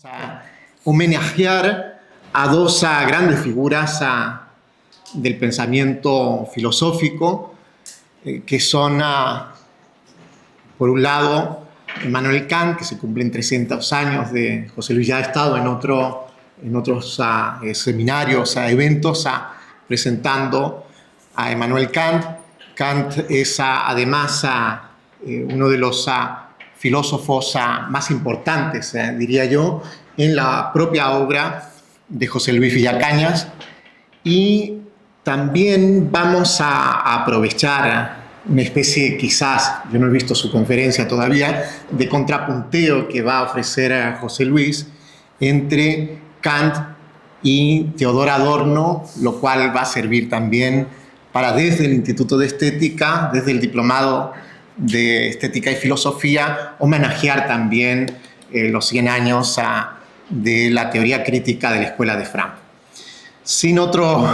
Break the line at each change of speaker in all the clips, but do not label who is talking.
a homenajear a dos grandes figuras del pensamiento filosófico, que son, por un lado, Immanuel Kant, que se cumplen 300 años de José Luis. Ya ha estado en otros seminarios, eventos, presentando a Immanuel Kant. Kant es además uno de los filósofos más importantes, diría yo, en la propia obra de José Luis Villacañas. Y también vamos a aprovechar una especie, quizás, yo no he visto su conferencia todavía, de contrapunteo que va a ofrecer José Luis entre Kant y Teodor Adorno, lo cual va a servir también para, desde el Instituto de Estética, desde el Diplomado de Estética y Filosofía, homenajear también los 100 años de la teoría crítica de la Escuela de Frankfurt. Sin otro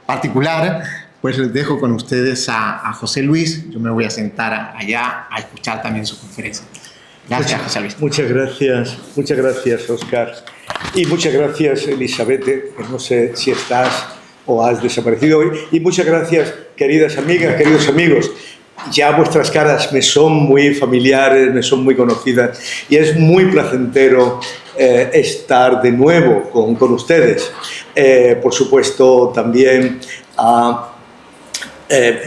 particular, pues les dejo con ustedes a José Luis. Yo me voy a sentar allá a escuchar también su conferencia. Gracias, José Luis.
Muchas gracias, Óscar. Y muchas gracias, Elizabeth, que no sé si estás o has desaparecido hoy. Y muchas gracias, queridas amigas, queridos amigos. Ya vuestras caras me son muy familiares, me son muy conocidas, y es muy placentero estar de nuevo con ustedes. Por supuesto, también a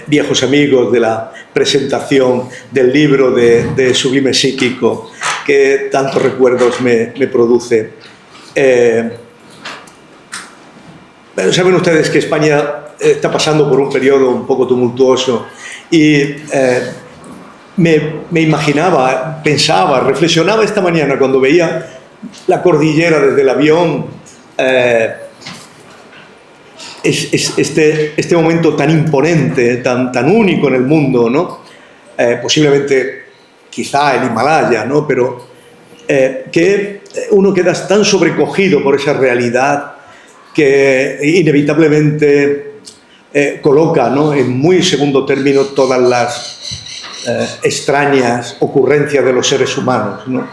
viejos amigos de la presentación del libro de Sublime Psíquico, que tantos recuerdos me produce. Pero saben ustedes que España está pasando por un periodo un poco tumultuoso, y me imaginaba, pensaba, reflexionaba esta mañana cuando veía la cordillera desde el avión, este momento tan imponente, tan único en el mundo, ¿no? Posiblemente, quizá el Himalaya, ¿no? Pero que uno queda tan sobrecogido por esa realidad que inevitablemente coloca, ¿no?, en muy segundo término todas las extrañas ocurrencias de los seres humanos, ¿no?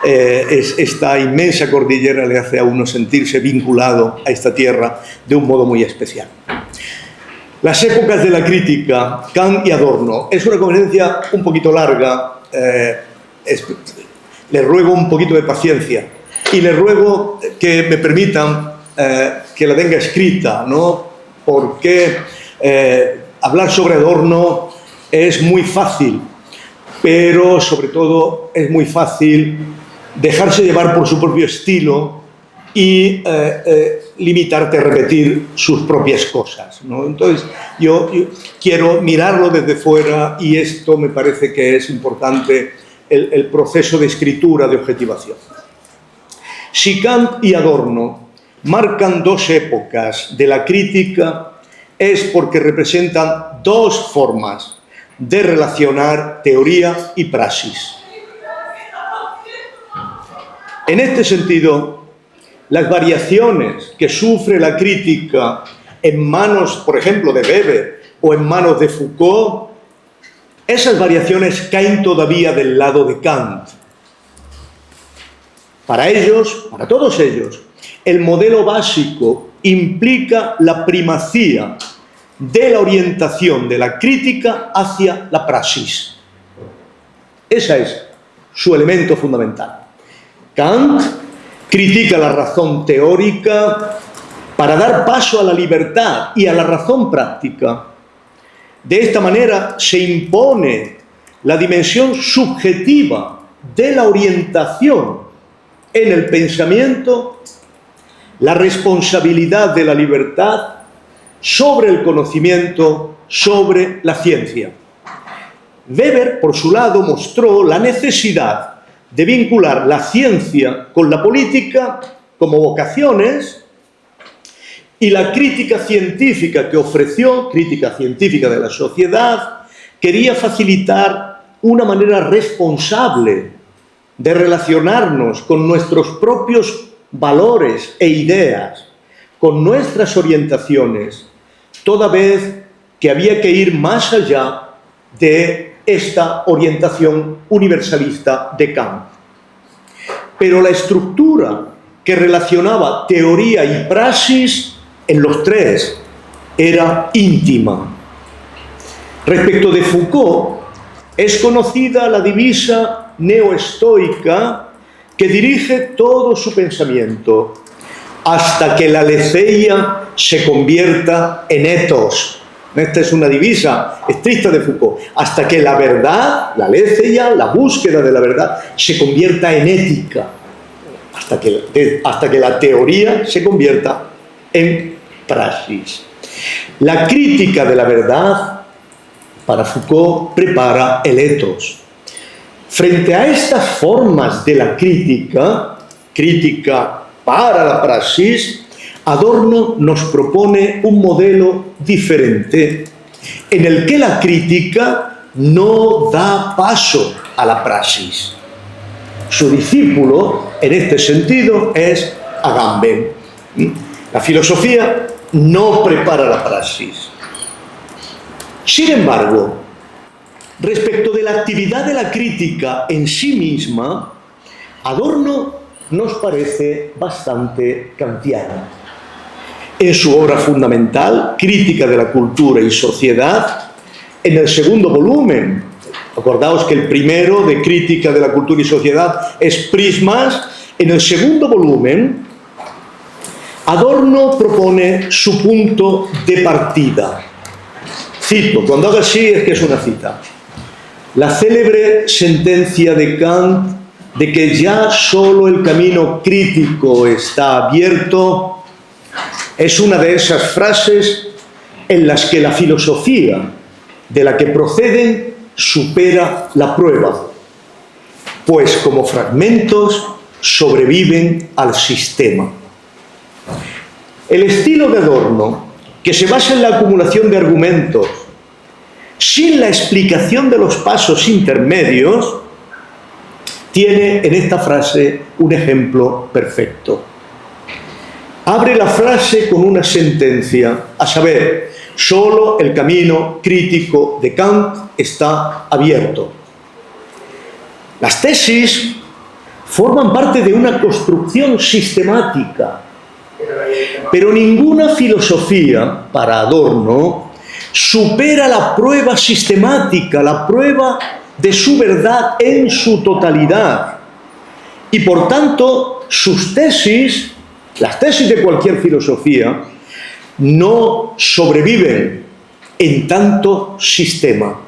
Esta inmensa cordillera le hace a uno sentirse vinculado a esta tierra de un modo muy especial. Las épocas de la crítica, Kant y Adorno. Es una conferencia un poquito larga, les ruego un poquito de paciencia y les ruego que me permitan que la tenga escrita, ¿no? Porque hablar sobre Adorno es muy fácil, pero sobre todo es muy fácil dejarse llevar por su propio estilo y limitarte a repetir sus propias cosas, ¿no? Entonces, yo quiero mirarlo desde fuera, y esto me parece que es importante, el proceso de escritura, de objetivación. Si Kant y Adorno marcan dos épocas de la crítica, es porque representan dos formas de relacionar teoría y praxis. En este sentido, las variaciones que sufre la crítica en manos, por ejemplo, de Weber o en manos de Foucault, esas variaciones caen todavía del lado de Kant. Para ellos, para todos ellos, el modelo básico implica la primacía de la orientación de la crítica hacia la praxis. Ese es su elemento fundamental. Kant critica la razón teórica para dar paso a la libertad y a la razón práctica. De esta manera se impone la dimensión subjetiva de la orientación en el pensamiento, la responsabilidad de la libertad sobre el conocimiento, sobre la ciencia. Weber, por su lado, mostró la necesidad de vincular la ciencia con la política como vocaciones, y la crítica científica que ofreció, crítica científica de la sociedad, quería facilitar una manera responsable de relacionarnos con nuestros propios valores e ideas, con nuestras orientaciones, toda vez que había que ir más allá de esta orientación universalista de Kant. pero la estructura que relacionaba teoría y praxis en los tres era íntima. Respecto de Foucault, es conocida la divisa neoestoica que dirige todo su pensamiento hasta que la aletheia se convierta en ethos. Esta es una divisa estricta de Foucault. Hasta que la verdad, la aletheia, la búsqueda de la verdad, se convierta en ética. Hasta que la teoría se convierta en praxis. La crítica de la verdad, para Foucault, prepara el ethos. Frente a estas formas de la crítica para la praxis, Adorno nos propone un modelo diferente en el que la crítica no da paso a la praxis. Su discípulo, en este sentido, es Agamben. La filosofía no prepara la praxis. Sin embargo, respecto de la actividad de la crítica en sí misma, Adorno nos parece bastante kantiano. En su obra fundamental, Crítica de la cultura y sociedad, en el segundo volumen, acordaos que el primero de Crítica de la cultura y sociedad es Prismas, en el segundo volumen, Adorno propone su punto de partida. Cito, cuando hago así es que es una cita. La célebre sentencia de Kant de que ya solo el camino crítico está abierto es una de esas frases en las que la filosofía de la que proceden supera la prueba, pues como fragmentos sobreviven al sistema. El estilo de Adorno, que se basa en la acumulación de argumentos sin la explicación de los pasos intermedios, tiene en esta frase un ejemplo perfecto. Abre la frase con una sentencia, a saber, solo el camino crítico de Kant está abierto. Las tesis forman parte de una construcción sistemática, pero ninguna filosofía, para Adorno, supera la prueba sistemática, la prueba de su verdad en su totalidad. Y por tanto, sus tesis, las tesis de cualquier filosofía, no sobreviven en tanto sistema.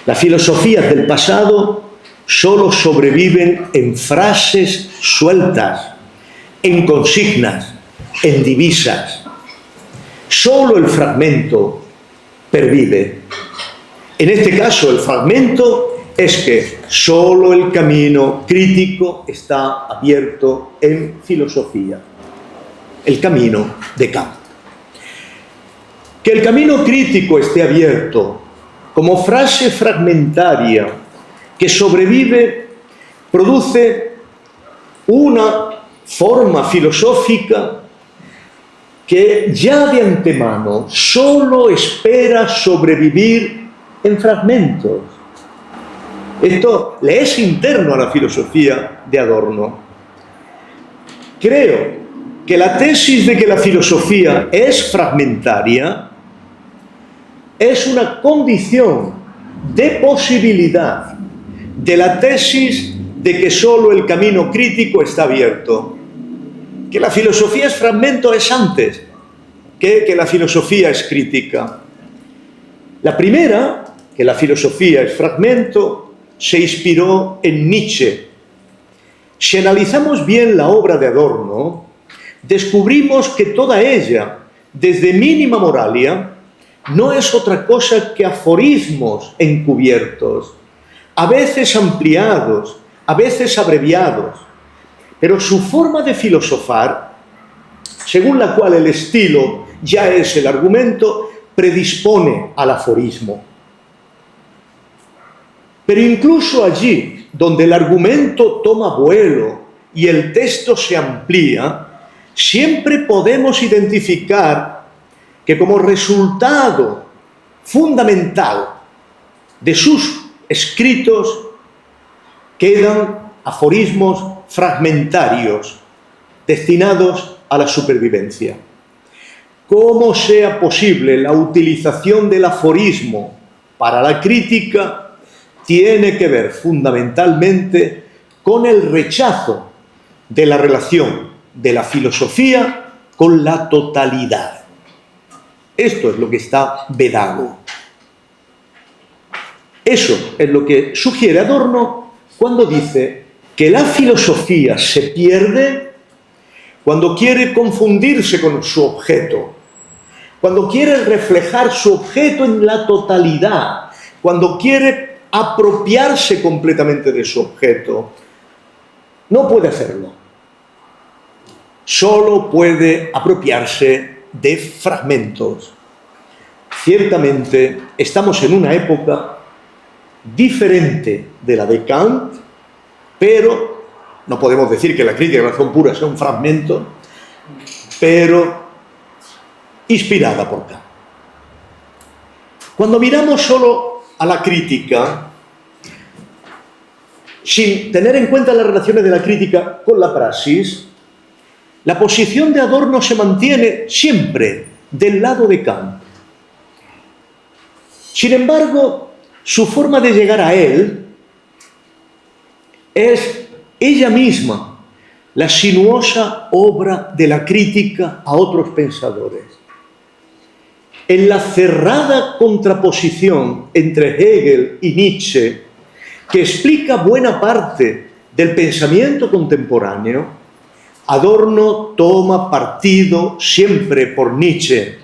Las filosofías del pasado solo sobreviven en frases sueltas, en consignas, en divisas. Solo el fragmento pervive. En este caso, el fragmento es que solo el camino crítico está abierto en filosofía. El camino de Kant. Que el camino crítico esté abierto como frase fragmentaria que sobrevive, produce una forma filosófica que ya de antemano solo espera sobrevivir en fragmentos. Esto le es interno a la filosofía de Adorno. Creo que la tesis de que la filosofía es fragmentaria es una condición de posibilidad de la tesis de que solo el camino crítico está abierto. Que la filosofía es fragmento es antes que la filosofía es crítica. La primera, que la filosofía es fragmento, se inspiró en Nietzsche. Si analizamos bien la obra de Adorno, descubrimos que toda ella, desde Mínima Moralia, no es otra cosa que aforismos encubiertos, a veces ampliados, a veces abreviados, pero su forma de filosofar, según la cual el estilo ya es el argumento, predispone al aforismo. Pero incluso allí, donde el argumento toma vuelo y el texto se amplía, siempre podemos identificar que como resultado fundamental de sus escritos quedan aforismos fragmentarios destinados a la supervivencia. Cómo sea posible la utilización del aforismo para la crítica tiene que ver fundamentalmente con el rechazo de la relación de la filosofía con la totalidad. Esto es lo que está vedado. Eso es lo que sugiere Adorno cuando dice que la filosofía se pierde cuando quiere confundirse con su objeto, cuando quiere reflejar su objeto en la totalidad, cuando quiere apropiarse completamente de su objeto. No puede hacerlo. Solo puede apropiarse de fragmentos. Ciertamente estamos en una época diferente de la de Kant, pero no podemos decir que la crítica de la razón pura sea un fragmento, pero inspirada por Kant. Cuando miramos solo a la crítica, sin tener en cuenta las relaciones de la crítica con la praxis, la posición de Adorno se mantiene siempre del lado de Kant. Sin embargo, su forma de llegar a él es ella misma la sinuosa obra de la crítica a otros pensadores. En la cerrada contraposición entre Hegel y Nietzsche, que explica buena parte del pensamiento contemporáneo, Adorno toma partido siempre por Nietzsche,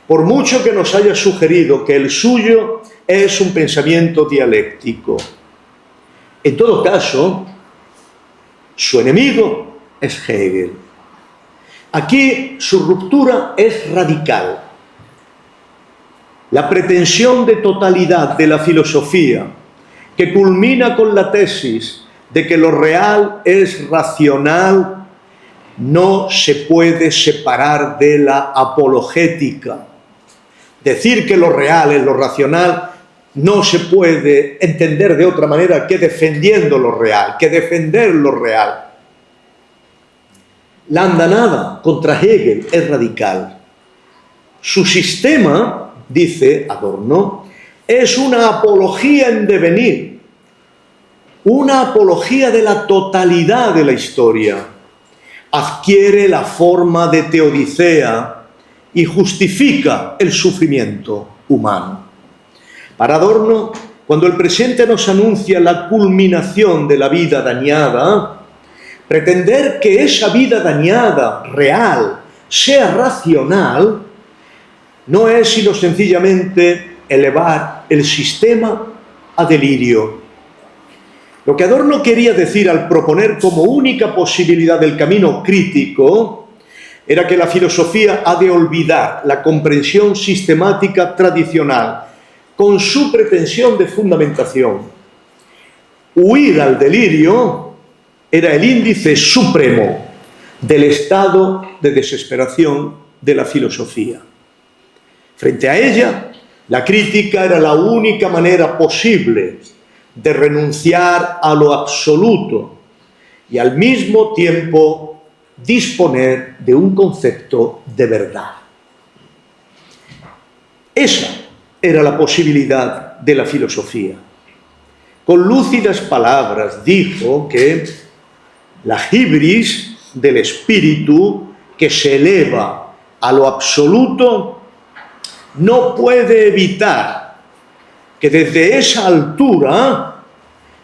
por mucho que nos haya sugerido que el suyo es un pensamiento dialéctico. En todo caso, su enemigo es Hegel. Aquí su ruptura es radical. La pretensión de totalidad de la filosofía, que culmina con la tesis de que lo real es racional, no se puede separar de la apologética. Decir que lo real es lo racional no se puede entender de otra manera que defendiendo lo real, que defender lo real. La andanada contra Hegel es radical. Su sistema, dice Adorno, es una apología en devenir, una apología de la totalidad de la historia. Adquiere la forma de teodicea y justifica el sufrimiento humano. Para Adorno, cuando el presente nos anuncia la culminación de la vida dañada, pretender que esa vida dañada, real, sea racional, no es sino sencillamente elevar el sistema a delirio. Lo que Adorno quería decir al proponer como única posibilidad del camino crítico era que la filosofía ha de olvidar la comprensión sistemática tradicional con su pretensión de fundamentación. Huir al delirio era el índice supremo del estado de desesperación de la filosofía. Frente a ella, la crítica era la única manera posible de renunciar a lo absoluto y al mismo tiempo disponer de un concepto de verdad. Esa era la posibilidad de la filosofía. Con lúcidas palabras dijo que la hibris del espíritu que se eleva a lo absoluto no puede evitar que desde esa altura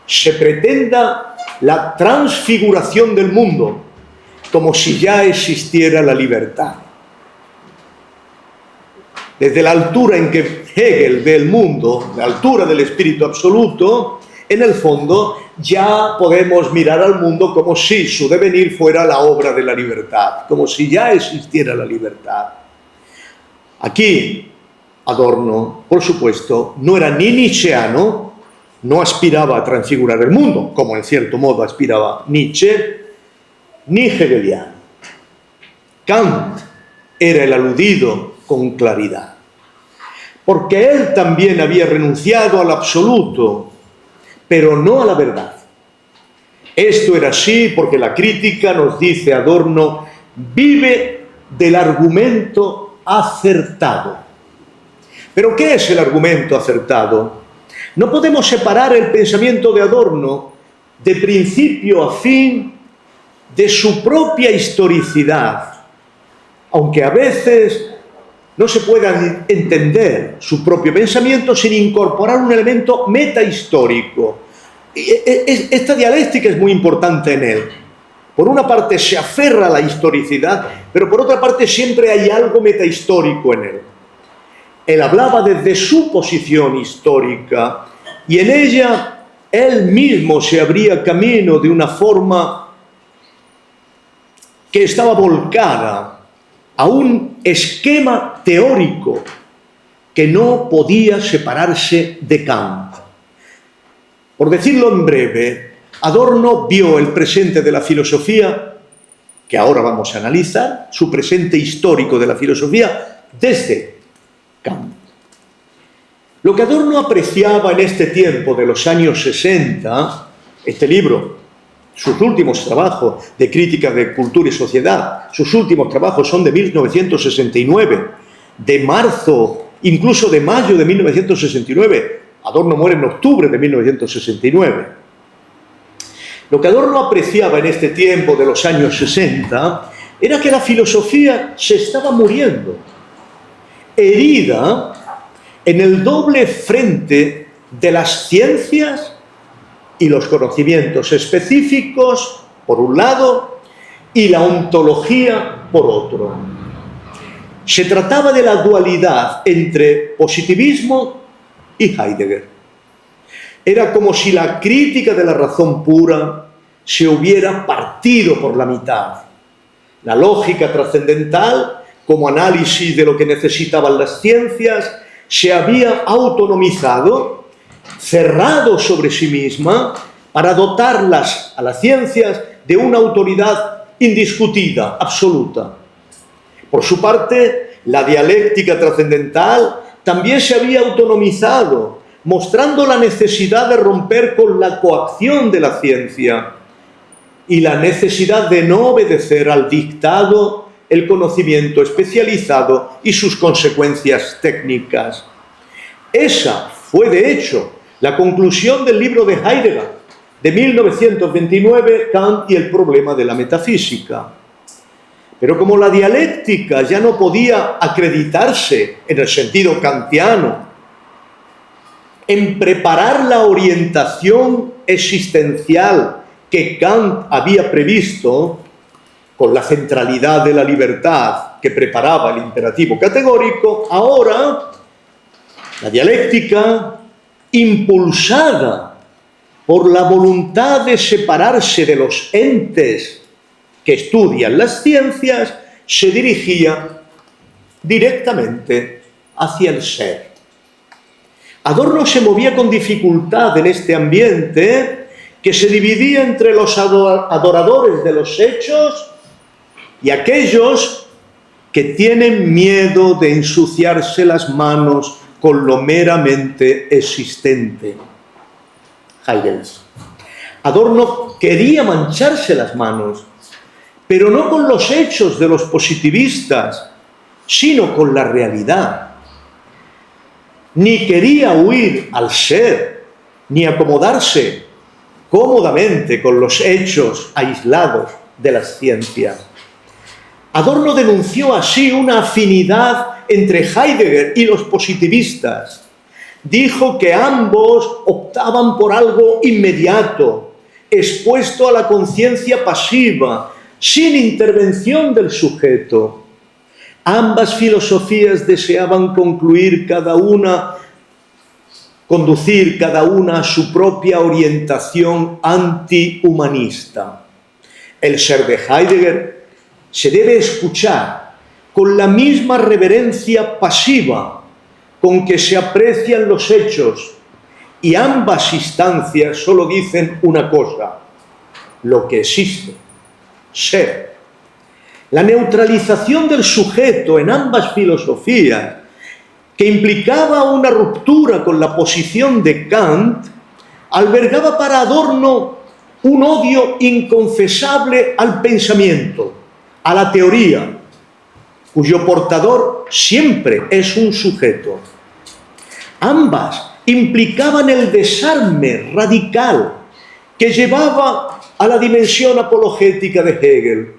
se pretenda la transfiguración del mundo, como si ya existiera la libertad. Desde la altura en que Hegel ve el mundo, la altura del espíritu absoluto, en el fondo ya podemos mirar al mundo como si su devenir fuera la obra de la libertad, como si ya existiera la libertad. Aquí Adorno, por supuesto, no era ni nietzscheano, no aspiraba a transfigurar el mundo, como en cierto modo aspiraba Nietzsche, ni hegeliano. Kant era el aludido con claridad, porque él también había renunciado al absoluto, pero no a la verdad. Esto era así porque la crítica, nos dice Adorno, vive del argumento acertado. ¿Pero qué es el argumento acertado? No podemos separar el pensamiento de Adorno de principio a fin de su propia historicidad, aunque a veces no se pueda entender su propio pensamiento sin incorporar un elemento metahistórico. Esta dialéctica es muy importante en él. Por una parte se aferra a la historicidad, pero por otra parte siempre hay algo metahistórico en él. Él hablaba desde su posición histórica y en ella él mismo se abría camino de una forma que estaba volcada a un esquema teórico que no podía separarse de Kant. Por decirlo en breve, Adorno vio el presente de la filosofía, que ahora vamos a analizar, su presente histórico de la filosofía, desde Kant. Lo que Adorno apreciaba en este tiempo de los años 60, este libro, sus últimos trabajos de crítica de cultura y sociedad, sus últimos trabajos son de 1969, de marzo, incluso de mayo de 1969. Adorno muere en octubre de 1969. Lo que Adorno apreciaba en este tiempo de los años 60 era que la filosofía se estaba muriendo, herida en el doble frente de las ciencias y los conocimientos específicos, por un lado, y la ontología, por otro. Se trataba de la dualidad entre positivismo y Heidegger. Era como si la crítica de la razón pura se hubiera partido por la mitad. La lógica trascendental, como análisis de lo que necesitaban las ciencias, se había autonomizado, cerrado sobre sí misma, para dotarlas a las ciencias de una autoridad indiscutida, absoluta. Por su parte, la dialéctica trascendental también se había autonomizado, mostrando la necesidad de romper con la coacción de la ciencia y la necesidad de no obedecer al dictado, el conocimiento especializado y sus consecuencias técnicas. Esa fue, de hecho, la conclusión del libro de Heidegger, de 1929, Kant y el problema de la metafísica. Pero como la dialéctica ya no podía acreditarse en el sentido kantiano, en preparar la orientación existencial que Kant había previsto, con la centralidad de la libertad que preparaba el imperativo categórico, ahora la dialéctica, impulsada por la voluntad de separarse de los entes que estudian las ciencias, se dirigía directamente hacia el ser. Adorno se movía con dificultad en este ambiente que se dividía entre los adoradores de los hechos y aquellos que tienen miedo de ensuciarse las manos con lo meramente existente. Heidegger. Adorno quería mancharse las manos, pero no con los hechos de los positivistas, sino con la realidad. Ni quería huir al ser, ni acomodarse cómodamente con los hechos aislados de las ciencias. Adorno denunció así una afinidad entre Heidegger y los positivistas. Dijo que ambos optaban por algo inmediato, expuesto a la conciencia pasiva, sin intervención del sujeto. Ambas filosofías deseaban conducir cada una a su propia orientación antihumanista. El ser de Heidegger se debe escuchar con la misma reverencia pasiva con que se aprecian los hechos, y ambas instancias solo dicen una cosa: lo que existe, ser. La neutralización del sujeto en ambas filosofías, que implicaba una ruptura con la posición de Kant, albergaba para Adorno un odio inconfesable al pensamiento, a la teoría, cuyo portador siempre es un sujeto. Ambas implicaban el desarme radical que llevaba a la dimensión apologética de Hegel.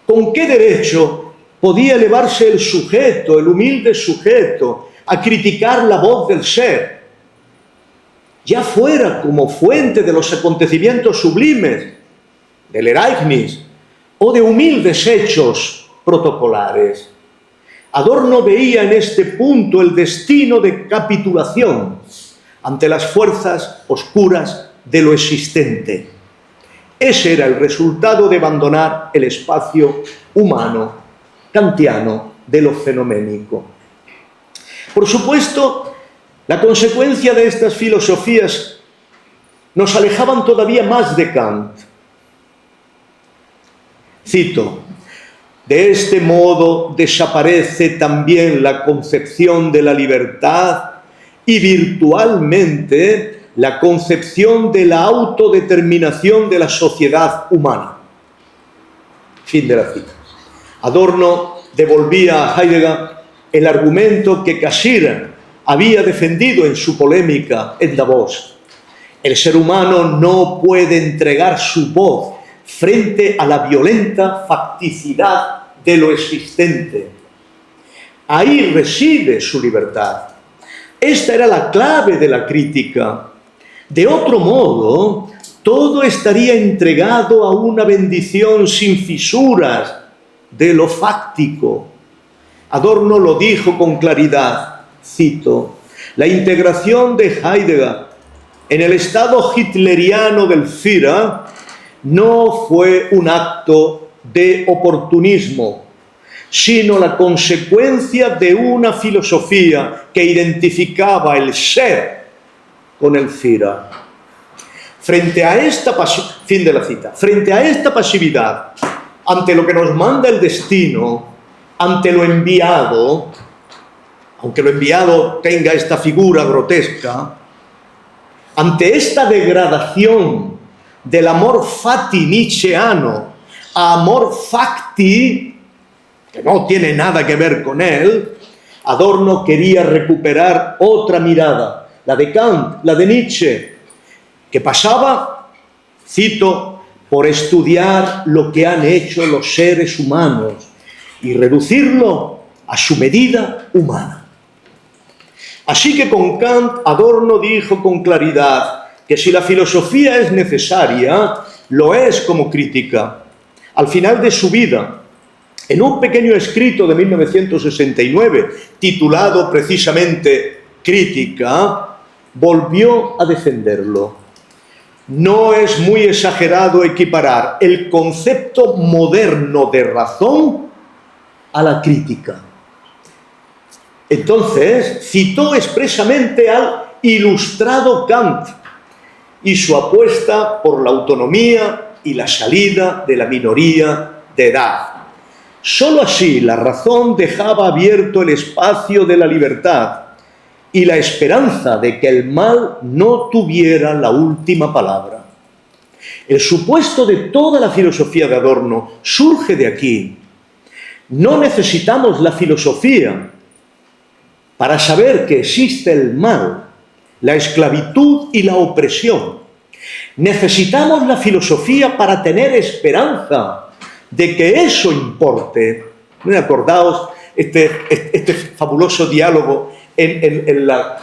¿Con qué derecho podía elevarse el sujeto, el humilde sujeto, a criticar la voz del ser, ya fuera como fuente de los acontecimientos sublimes, del Ereignis, o de humildes hechos protocolares? Adorno veía en este punto el destino de capitulación ante las fuerzas oscuras de lo existente. Ese era el resultado de abandonar el espacio humano, kantiano, de lo fenoménico. Por supuesto, la consecuencia de estas filosofías nos alejaban todavía más de Kant. Cito: de este modo desaparece también la concepción de la libertad y virtualmente la concepción de la autodeterminación de la sociedad humana. Fin de la cita. Adorno devolvía a Heidegger el argumento que Cassirer había defendido en su polémica en Davos. El ser humano no puede entregar su voz frente a la violenta facticidad de lo existente. Ahí reside su libertad. Esta era la clave de la crítica. De otro modo, todo estaría entregado a una bendición sin fisuras de lo fáctico. Adorno lo dijo con claridad, cito: la integración de Heidegger en el estado hitleriano del Führer no fue un acto de oportunismo, sino la consecuencia de una filosofía que identificaba el ser con el Führer. Frente a esta fin de la cita. Frente a esta pasividad, ante lo que nos manda el destino, ante lo enviado, aunque lo enviado tenga esta figura grotesca, ante esta degradación del amor fati nietzscheano a amor facti, que no tiene nada que ver con él, Adorno quería recuperar otra mirada, la de Kant, la de Nietzsche, que pasaba, cito, por estudiar lo que han hecho los seres humanos y reducirlo a su medida humana. Así que con Kant, Adorno dijo con claridad que si la filosofía es necesaria, lo es como crítica. Al final de su vida, en un pequeño escrito de 1969, titulado precisamente Crítica, volvió a defenderlo. No es muy exagerado equiparar el concepto moderno de razón a la crítica. Entonces, citó expresamente al ilustrado Kant y su apuesta por la autonomía y la salida de la minoría de edad. Solo así la razón dejaba abierto el espacio de la libertad y la esperanza de que el mal no tuviera la última palabra. El supuesto de toda la filosofía de Adorno surge de aquí. No necesitamos la filosofía para saber que existe el mal, la esclavitud y la opresión. Necesitamos la filosofía para tener esperanza de que eso importe. Acordaos este fabuloso diálogo en la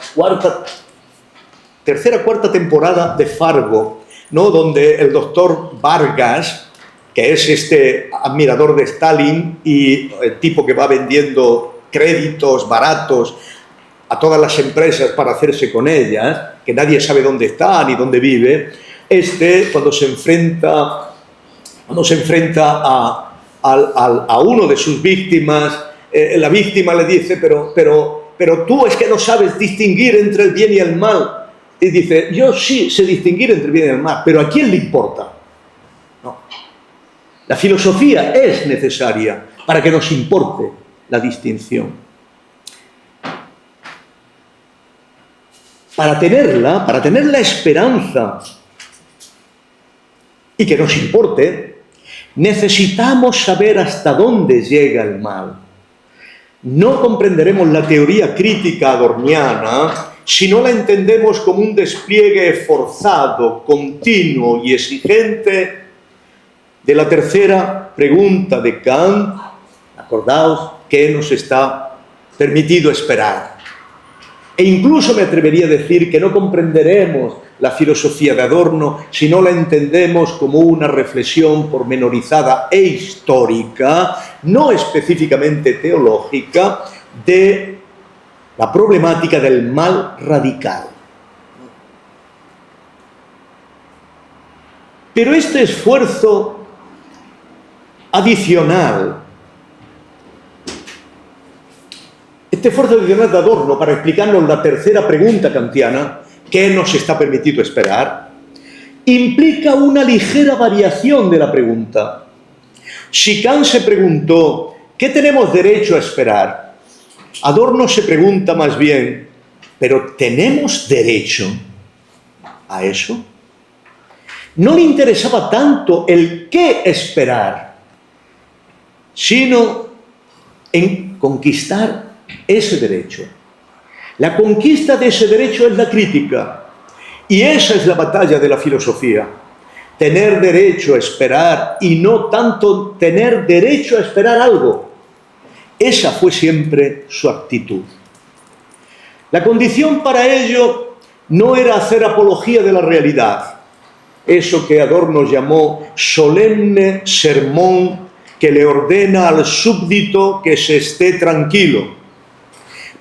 tercera, cuarta temporada de Fargo, ¿no? Donde el doctor Vargas, que es este admirador de Stalin y el tipo que va vendiendo créditos baratos a todas las empresas para hacerse con ellas, que nadie sabe dónde está ni dónde vive, cuando se enfrenta a uno de sus víctimas, la víctima le dice, pero tú es que no sabes distinguir entre el bien y el mal. Y dice, yo sí sé distinguir entre el bien y el mal, pero ¿a quién le importa? No. La filosofía es necesaria para que nos importe la distinción. Para tener la esperanza y que nos importe, necesitamos saber hasta dónde llega el mal. No comprenderemos la teoría crítica adorniana si no la entendemos como un despliegue forzado, continuo y exigente de la tercera pregunta de Kant. Acordaos, ¿qué nos está permitido esperar? E incluso me atrevería a decir que no comprenderemos la filosofía de Adorno si no la entendemos como una reflexión pormenorizada e histórica, no específicamente teológica, de la problemática del mal radical. Pero este esfuerzo adicional, de Adorno para explicarnos la tercera pregunta kantiana, ¿qué nos está permitido esperar?, implica una ligera variación de la pregunta. Si Kant se preguntó, ¿qué tenemos derecho a esperar?, Adorno se pregunta más bien, ¿pero tenemos derecho a eso? No le interesaba tanto el qué esperar, sino en conquistar ese derecho. La conquista de ese derecho es la crítica, y esa es la batalla de la filosofía. Tener derecho a esperar y no tanto tener derecho a esperar algo. Esa fue siempre su actitud. La condición para ello no era hacer apología de la realidad, eso que Adorno llamó solemne sermón que le ordena al súbdito que se esté tranquilo.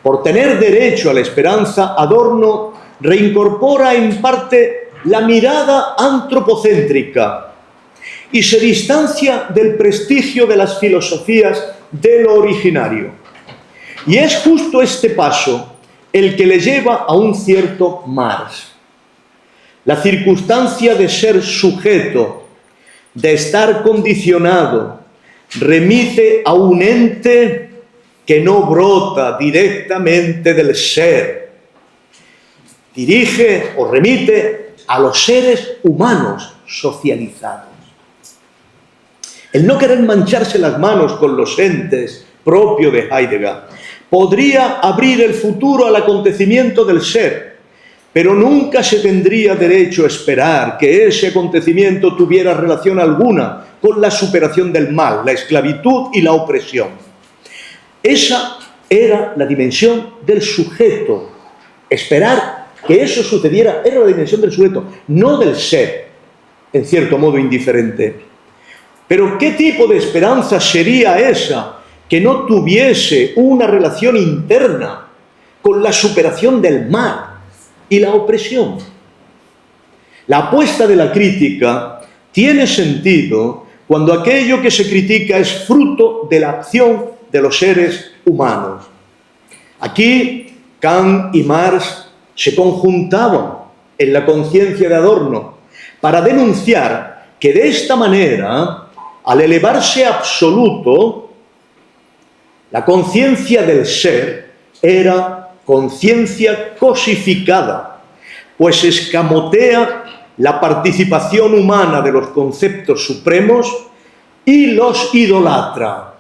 Por tener derecho a la esperanza, Adorno reincorpora en parte la mirada antropocéntrica y se distancia del prestigio de las filosofías de lo originario. Y es justo este paso el que le lleva a un cierto Marx. La circunstancia de ser sujeto, de estar condicionado, remite a un ente que no brota directamente del ser. Dirige o remite a los seres humanos socializados. El no querer mancharse las manos con los entes propio de Heidegger podría abrir el futuro al acontecimiento del ser, pero nunca se tendría derecho a esperar que ese acontecimiento tuviera relación alguna con la superación del mal, la esclavitud y la opresión. Esa era la dimensión del sujeto. Esperar que eso sucediera era la dimensión del sujeto, no del ser, en cierto modo indiferente. Pero ¿qué tipo de esperanza sería esa que no tuviese una relación interna con la superación del mal y la opresión? La apuesta de la crítica tiene sentido cuando aquello que se critica es fruto de la acción de los seres humanos. Aquí Kant y Marx se conjuntaban en la conciencia de Adorno para denunciar que de esta manera, al elevarse absoluto, la conciencia del ser era conciencia cosificada, pues escamotea la participación humana de los conceptos supremos y los idolatra.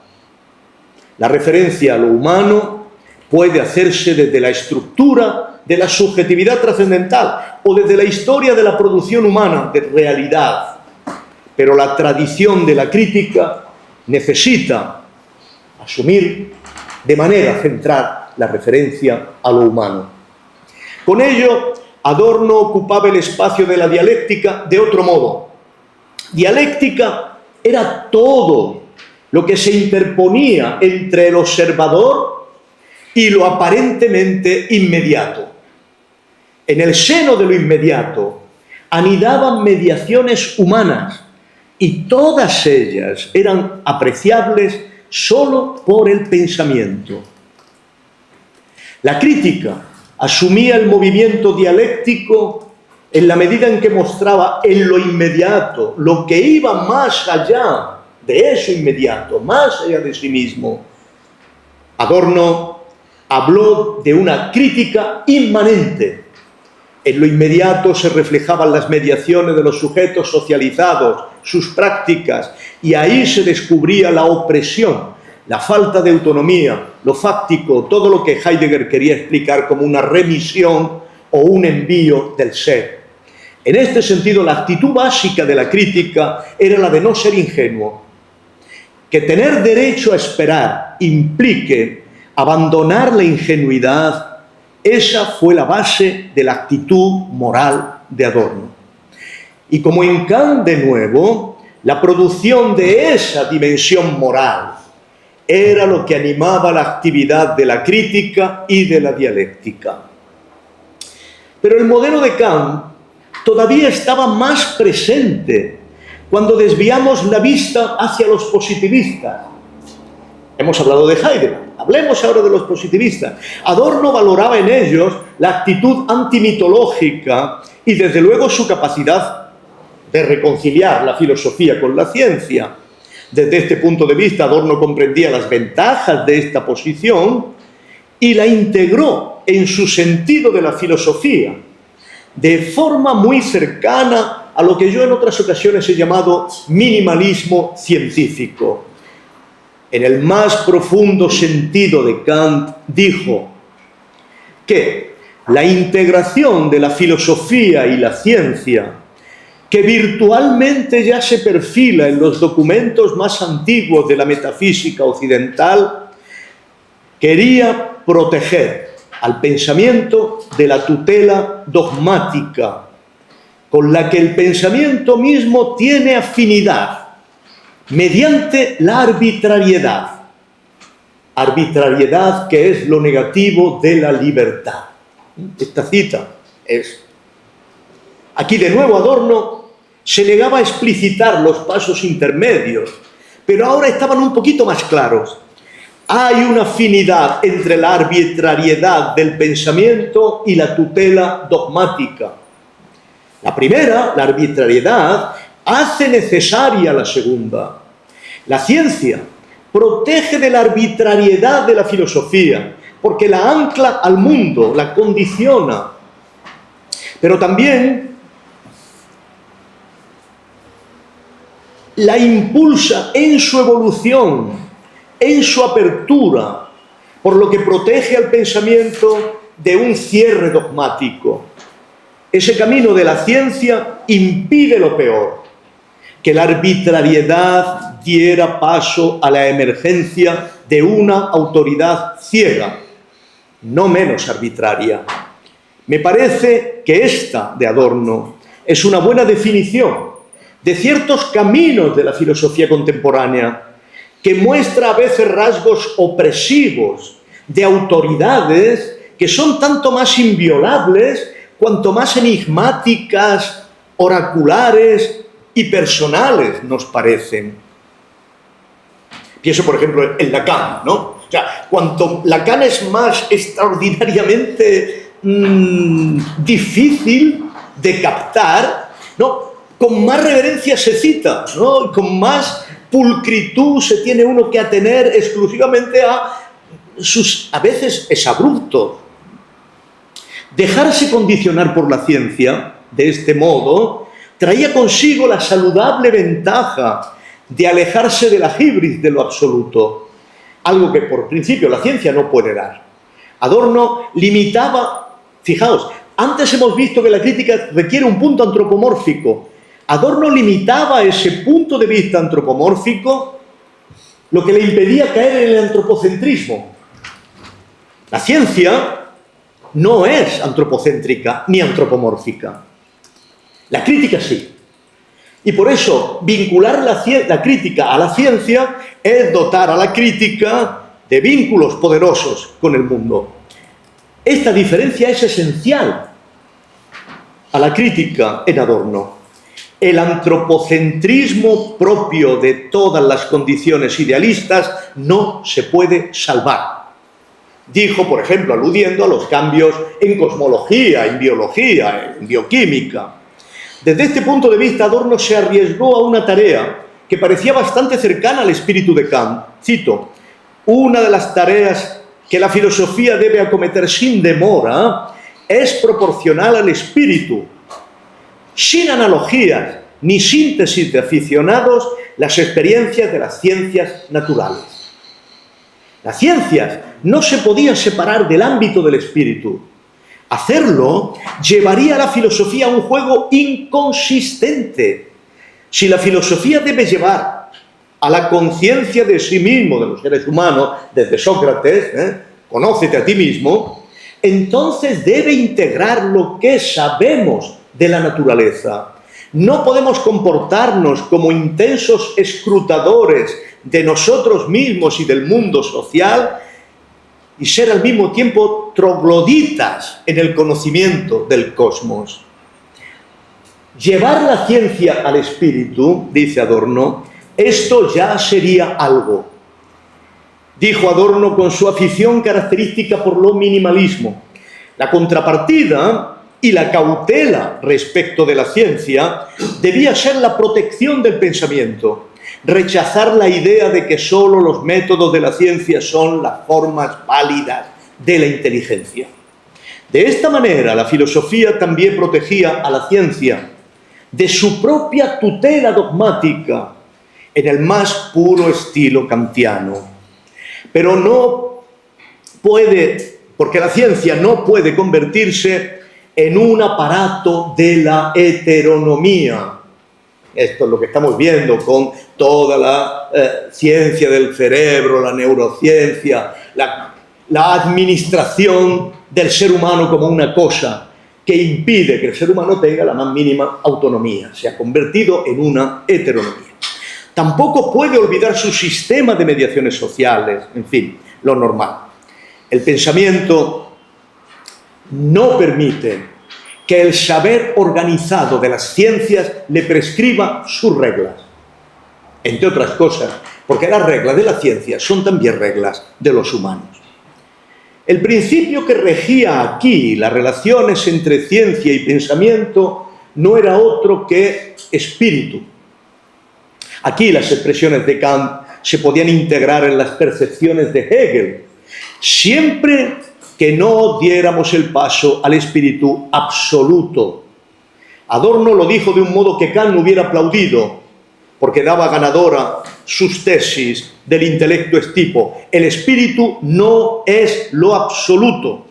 La referencia a lo humano puede hacerse desde la estructura de la subjetividad trascendental o desde la historia de la producción humana de realidad. Pero la tradición de la crítica necesita asumir de manera central la referencia a lo humano. Con ello, Adorno ocupaba el espacio de la dialéctica de otro modo. Dialéctica era todo lo que se interponía entre el observador y lo aparentemente inmediato. En el seno de lo inmediato anidaban mediaciones humanas, y todas ellas eran apreciables solo por el pensamiento. La crítica asumía el movimiento dialéctico en la medida en que mostraba en lo inmediato, lo que iba más allá de eso inmediato, más allá de sí mismo. Adorno habló de una crítica inmanente, En lo inmediato se reflejaban las mediaciones de los sujetos socializados, sus prácticas, y ahí se descubría la opresión, la falta de autonomía, lo fáctico, todo lo que Heidegger quería explicar como una remisión o un envío del ser. En este sentido, la actitud básica de la crítica era la de no ser ingenuo. Que tener derecho a esperar implique abandonar la ingenuidad, esa fue la base de la actitud moral de Adorno. Y como en Kant de nuevo, la producción de esa dimensión moral era lo que animaba la actividad de la crítica y de la dialéctica. Pero el modelo de Kant todavía estaba más presente cuando desviamos la vista hacia los positivistas. Hemos hablado de Heidegger, hablemos ahora de los positivistas. Adorno valoraba en ellos la actitud antimitológica y desde luego su capacidad de reconciliar la filosofía con la ciencia. Desde este punto de vista, Adorno comprendía las ventajas de esta posición y la integró en su sentido de la filosofía, de forma muy cercana a lo que yo en otras ocasiones he llamado minimalismo científico. En el más profundo sentido de Kant, dijo que la integración de la filosofía y la ciencia, que virtualmente ya se perfila en los documentos más antiguos de la metafísica occidental, quería proteger al pensamiento de la tutela dogmática, con la que el pensamiento mismo tiene afinidad, mediante la arbitrariedad. Arbitrariedad que es lo negativo de la libertad. Esta cita es... Aquí de nuevo Adorno se negaba a explicitar los pasos intermedios, pero ahora estaban un poquito más claros. Hay una afinidad entre la arbitrariedad del pensamiento y la tutela dogmática. La primera, la arbitrariedad, hace necesaria la segunda. La ciencia protege de la arbitrariedad de la filosofía, porque la ancla al mundo, la condiciona. Pero también la impulsa en su evolución, en su apertura, por lo que protege al pensamiento de un cierre dogmático. Ese camino de la ciencia impide lo peor, que la arbitrariedad diera paso a la emergencia de una autoridad ciega, no menos arbitraria. Me parece que esta de Adorno es una buena definición de ciertos caminos de la filosofía contemporánea, que muestra a veces rasgos opresivos de autoridades que son tanto más inviolables cuanto más enigmáticas, oraculares y personales nos parecen. Pienso, por ejemplo, en Lacan, ¿no? O sea, cuanto Lacan es más extraordinariamente difícil de captar, ¿no? Con más reverencia se cita, ¿no? Con más pulcritud se tiene uno que atener exclusivamente a sus, a veces es abrupto. Dejarse condicionar por la ciencia, de este modo, traía consigo la saludable ventaja de alejarse de la hibris de lo absoluto, algo que por principio la ciencia no puede dar. Adorno limitaba, fijaos, antes hemos visto que la crítica requiere un punto antropomórfico. Adorno limitaba ese punto de vista antropomórfico, lo que le impedía caer en el antropocentrismo. La ciencia no es antropocéntrica ni antropomórfica. La crítica sí. Y por eso vincular la crítica a la ciencia es dotar a la crítica de vínculos poderosos con el mundo. Esta diferencia es esencial a la crítica en Adorno. El antropocentrismo propio de todas las condiciones idealistas no se puede salvar. Dijo, por ejemplo, aludiendo a los cambios en cosmología, en biología, en bioquímica. Desde este punto de vista, Adorno se arriesgó a una tarea que parecía bastante cercana al espíritu de Kant. Cito, una de las tareas que la filosofía debe acometer sin demora es proporcional al espíritu. Sin analogías ni síntesis de aficionados, las experiencias de las ciencias naturales. Las ciencias no se podían separar del ámbito del espíritu. Hacerlo llevaría a la filosofía a un juego inconsistente. Si la filosofía debe llevar a la conciencia de sí mismo, de los seres humanos, desde Sócrates, conócete a ti mismo, entonces debe integrar lo que sabemos de la naturaleza. No podemos comportarnos como intensos escrutadores de nosotros mismos y del mundo social y ser al mismo tiempo trogloditas en el conocimiento del cosmos. Llevar la ciencia al espíritu, dice Adorno, esto ya sería algo. Dijo Adorno con su afición característica por lo minimalismo. La contrapartida y la cautela respecto de la ciencia debía ser la protección del pensamiento, rechazar la idea de que solo los métodos de la ciencia son las formas válidas de la inteligencia. De esta manera, la filosofía también protegía a la ciencia de su propia tutela dogmática en el más puro estilo kantiano. Pero no puede, porque la ciencia no puede convertirse en un aparato de la heteronomía. Esto es lo que estamos viendo con toda la ciencia del cerebro, la neurociencia, la administración del ser humano como una cosa que impide que el ser humano tenga la más mínima autonomía. Se ha convertido en una heteronomía. Tampoco puede olvidar su sistema de mediaciones sociales, en fin, lo normal. El pensamiento no permite que el saber organizado de las ciencias le prescriba sus reglas. Entre otras cosas, porque las reglas de la ciencia son también reglas de los humanos. El principio que regía aquí las relaciones entre ciencia y pensamiento no era otro que espíritu. Aquí las expresiones de Kant se podían integrar en las percepciones de Hegel, siempre que no diéramos el paso al espíritu absoluto. Adorno lo dijo de un modo que Kant no hubiera aplaudido, porque daba ganadora sus tesis del intelecto estipo. El espíritu no es lo absoluto,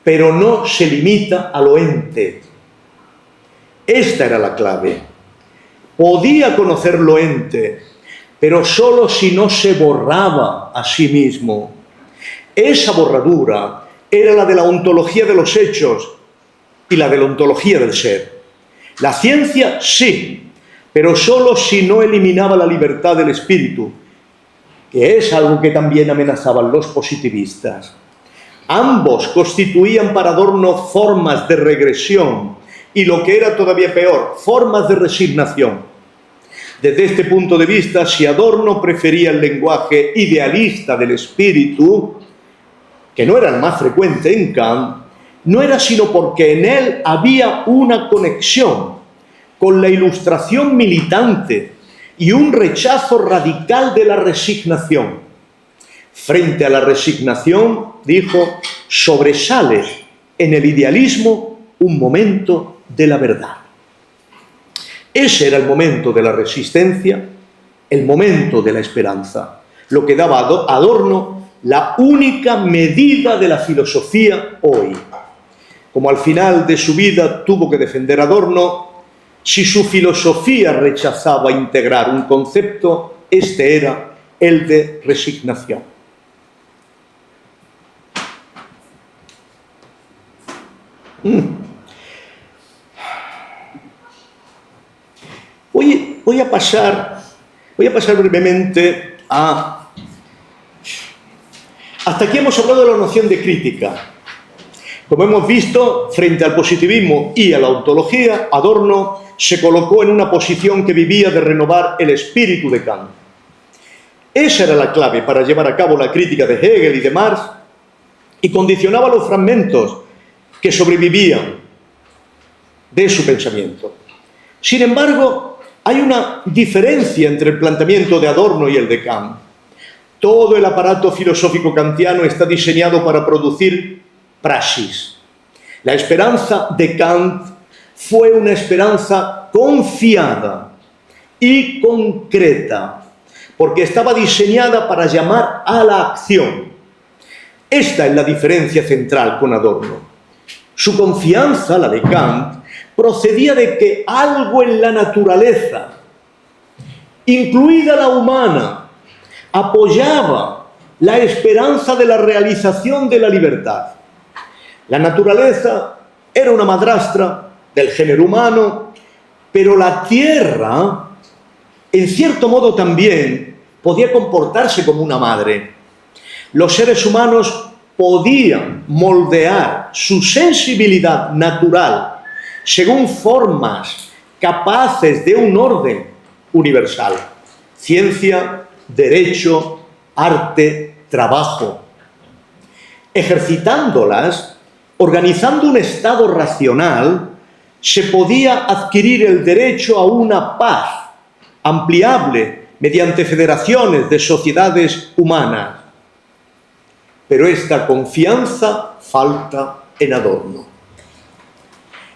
pero no se limita a lo ente. Esta era la clave. Podía conocer lo ente, pero solo si no se borraba a sí mismo. Esa borradura era la de la ontología de los hechos y la de la ontología del ser. La ciencia sí, pero solo si no eliminaba la libertad del espíritu, que es algo que también amenazaban los positivistas. Ambos constituían para Adorno formas de regresión y, lo que era todavía peor, formas de resignación. Desde este punto de vista, si Adorno prefería el lenguaje idealista del espíritu, que no era el más frecuente en Kant, no era sino porque en él había una conexión con la ilustración militante y un rechazo radical de la resignación. Frente a la resignación, dijo, sobresale en el idealismo un momento de la verdad. Ese era el momento de la resistencia, el momento de la esperanza, lo que daba a Adorno la única medida de la filosofía hoy. Como al final de su vida tuvo que defender Adorno, si su filosofía rechazaba integrar un concepto, este era el de resignación. Voy a pasar brevemente a... Hasta aquí hemos hablado de la noción de crítica. Como hemos visto, frente al positivismo y a la ontología, Adorno se colocó en una posición que vivía de renovar el espíritu de Kant. Esa era la clave para llevar a cabo la crítica de Hegel y de Marx, y condicionaba los fragmentos que sobrevivían de su pensamiento. Sin embargo, hay una diferencia entre el planteamiento de Adorno y el de Kant. Todo el aparato filosófico kantiano está diseñado para producir praxis, La esperanza de Kant fue una esperanza confiada y concreta, porque estaba diseñada para llamar a la acción. Esta es la diferencia central con Adorno. Su confianza, la de Kant, procedía de que algo en la naturaleza, incluida la humana, apoyaba la esperanza de la realización de la libertad. La naturaleza era una madrastra del género humano, pero la tierra, en cierto modo también, podía comportarse como una madre. Los seres humanos podían moldear su sensibilidad natural según formas capaces de un orden universal. Ciencia, derecho, arte, trabajo. Ejercitándolas, organizando un estado racional, se podía adquirir el derecho a una paz ampliable mediante federaciones de sociedades humanas. Pero esta confianza falta en Adorno.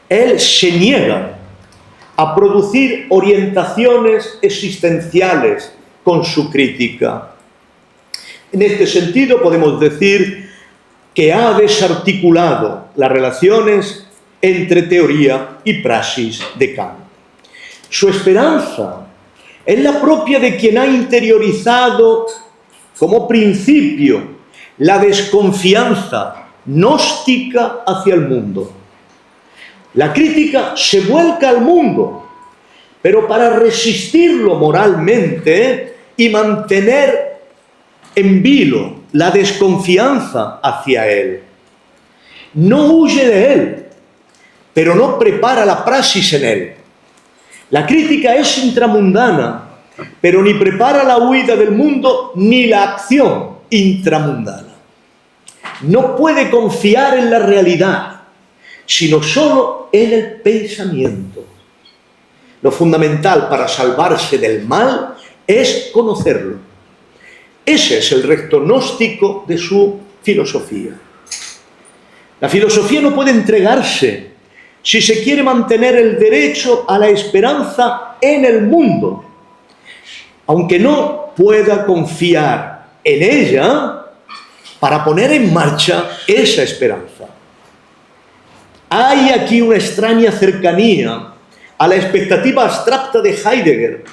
Él se niega a producir orientaciones existenciales con su crítica. En este sentido, podemos decir que ha desarticulado las relaciones entre teoría y praxis de Kant. Su esperanza es la propia de quien ha interiorizado como principio la desconfianza gnóstica hacia el mundo. La crítica se vuelca al mundo, pero para resistirlo moralmente y mantener en vilo la desconfianza hacia él. No huye de él, pero no prepara la praxis en él. La crítica es intramundana, pero ni prepara la huida del mundo ni la acción intramundana. No puede confiar en la realidad, sino solo en el pensamiento. Lo fundamental para salvarse del mal es conocerlo. Ese es el recto gnóstico de su filosofía. La filosofía no puede entregarse si se quiere mantener el derecho a la esperanza en el mundo, aunque no pueda confiar en ella para poner en marcha esa esperanza. Hay aquí una extraña cercanía a la expectativa abstracta de Heidegger,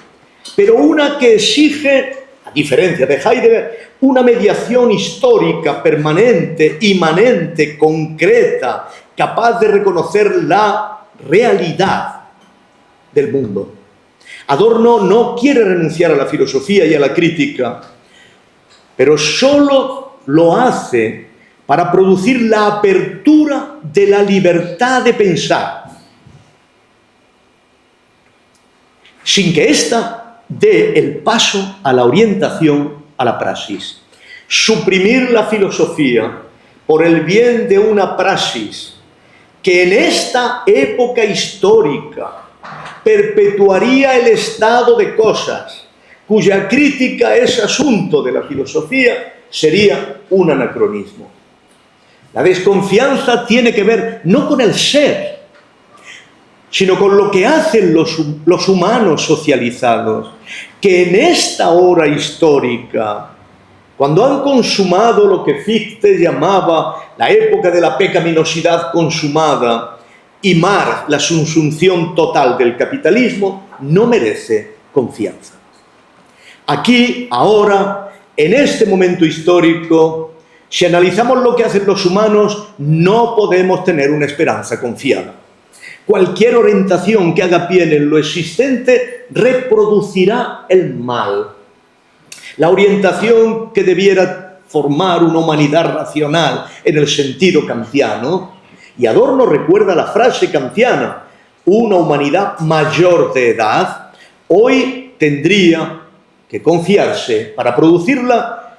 pero una que exige, a diferencia de Heidegger, una mediación histórica, permanente, inmanente, concreta, capaz de reconocer la realidad del mundo. Adorno no quiere renunciar a la filosofía y a la crítica, pero solo lo hace para producir la apertura de la libertad de pensar, sin que ésta dé el paso a la orientación a la praxis. Suprimir la filosofía por el bien de una praxis que en esta época histórica perpetuaría el estado de cosas, cuya crítica es asunto de la filosofía, sería un anacronismo. La desconfianza tiene que ver no con el ser, sino con lo que hacen los humanos socializados, que en esta hora histórica, cuando han consumado lo que Fichte llamaba la época de la pecaminosidad consumada y Marx la subsunción total del capitalismo, no merece confianza. Aquí, ahora, en este momento histórico, si analizamos lo que hacen los humanos, no podemos tener una esperanza confiada. Cualquier orientación que haga pie en lo existente reproducirá el mal. La orientación que debiera formar una humanidad racional en el sentido kantiano, y Adorno recuerda la frase kantiana, una humanidad mayor de edad, hoy tendría que confiarse para producirla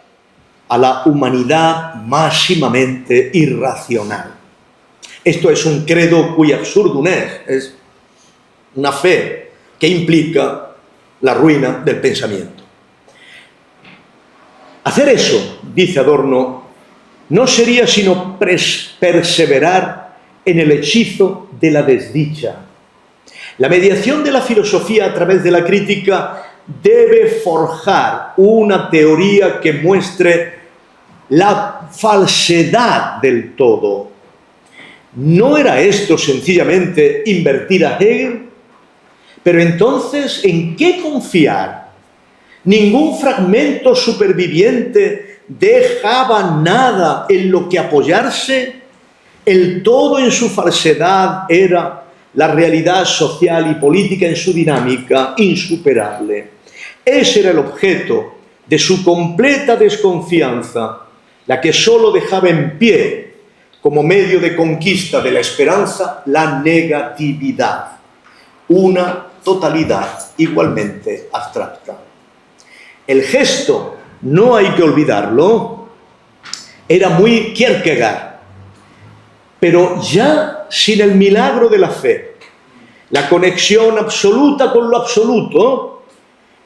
a la humanidad máximamente irracional. Esto es un credo cui absurdum es una fe que implica la ruina del pensamiento. Hacer eso, dice Adorno, no sería sino perseverar en el hechizo de la desdicha. La mediación de la filosofía a través de la crítica debe forjar una teoría que muestre la falsedad del todo. ¿No era esto sencillamente invertir a Hegel? Pero entonces, ¿en qué confiar? Ningún fragmento superviviente dejaba nada en lo que apoyarse. El todo en su falsedad era la realidad social y política en su dinámica insuperable. Ese era el objeto de su completa desconfianza, la que solo dejaba en pie, como medio de conquista de la esperanza, la negatividad, una totalidad igualmente abstracta. El gesto, no hay que olvidarlo, era muy Kierkegaard, pero ya sin el milagro de la fe, la conexión absoluta con lo absoluto,